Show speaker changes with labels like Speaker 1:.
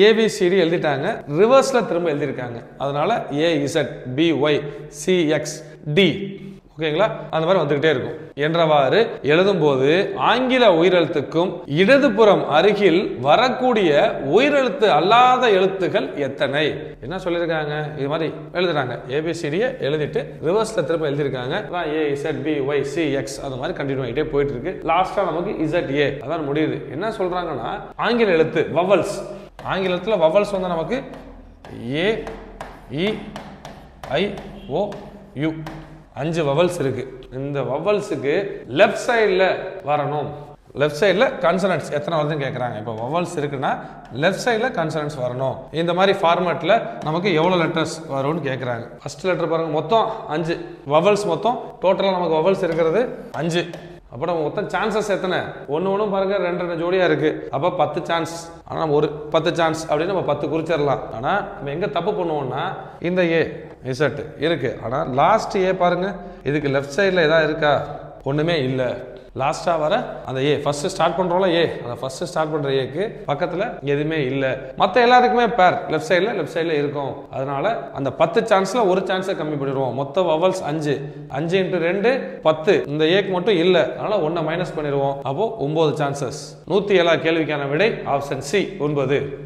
Speaker 1: ABCD எழுதிட்டாங்க, ரிவர்ஸ்ல திரும்ப எழுதியிருக்காங்க. அதனால AZBYCXD. ஓகேங்களா? அந்த மாதிரி வந்துகிட்டே இருக்கும் என்றவாறு எழுதும்போது ஆங்கில உயிரெழுத்துக்கும் இடதுபுறம் அருகில் வரக்கூடிய உயிரெழுத்து அல்லாத எழுத்துக்கள் எத்தனை என்ன சொல்லியிருக்காங்க? இது மாதிரி எழுதுறாங்க. ஏபிசிடியை எழுதிட்டு ரிவர்ஸ்ல திரும்ப எழுதியிருக்காங்க. AZBYCX அது மாதிரி கண்டினியூ ஆகிட்டே போயிட்டு இருக்கு. லாஸ்டா நமக்கு ZA அதான் முடியுது. என்ன சொல்றாங்கன்னா ஆங்கில எழுத்து வவல்ஸ், ஆங்கிலத்தில் வவல்ஸ் வந்து நமக்கு A E I O U 5 vowels இருக்கு. இந்த வவல்ஸுக்கு லெஃப்ட் சைடில் வரணும். லெஃப்ட் சைடில் கான்சனன்ட்ஸ் எத்தனை வருதுன்னு கேட்குறாங்க. இப்போ வவல்ஸ் இருக்குன்னா லெஃப்ட் சைடில் கான்சனன்ட்ஸ் வரணும். இந்த மாதிரி ஃபார்மேட்டில் நமக்கு எவ்வளோ லெட்டர்ஸ் வரும்னு கேட்குறாங்க. ஃபர்ஸ்ட் லெட்டர் பாருங்க, மொத்தம் 5 வவல்ஸ். மொத்தம் டோட்டலாக நமக்கு வவல்ஸ் இருக்கிறது 5. அப்புறம் மொத்தம் சான்சஸ் எத்தனை? ஒன்று பாருங்க 2 ஜோடியாக இருக்கு. அப்போ 10 சான்ஸ். ஆனால் ஒரு 10 சான்ஸ் அப்படின்னு நம்ம 10 குறிச்சிடலாம். ஆனால் நம்ம எங்கே தப்பு பண்ணுவோம்னா இந்த இசட் இருக்கு. ஆனால் லாஸ்ட் பாருங்க, இதுக்கு லெஃப்ட் சைடில் ஏதாவது இருக்கா? ஒன்றுமே இல்லை. லாஸ்ட்டாக வர அந்த ஃபர்ஸ்ட் ஸ்டார்ட் பண்ணுறோம்ல அந்த ஃபர்ஸ்ட் ஸ்டார்ட் பண்ணுற ஏக்கு பக்கத்தில் எதுவுமே இல்லை. மற்ற எல்லாருக்குமே பேர் லெஃப்ட் சைடில் இருக்கும். அதனால அந்த 10 சான்ஸில் ஒரு சான்ஸை கம்மி பண்ணிடுவோம். மொத்த வவல்ஸ் 5 × 2 10. இந்த ஏக்கு மட்டும் இல்லை, அதனால 1 மைனஸ் பண்ணிடுவோம். அப்போ 9 சான்சஸ். 107 கேள்விக்கான விடை ஆப்ஷன் சி 9.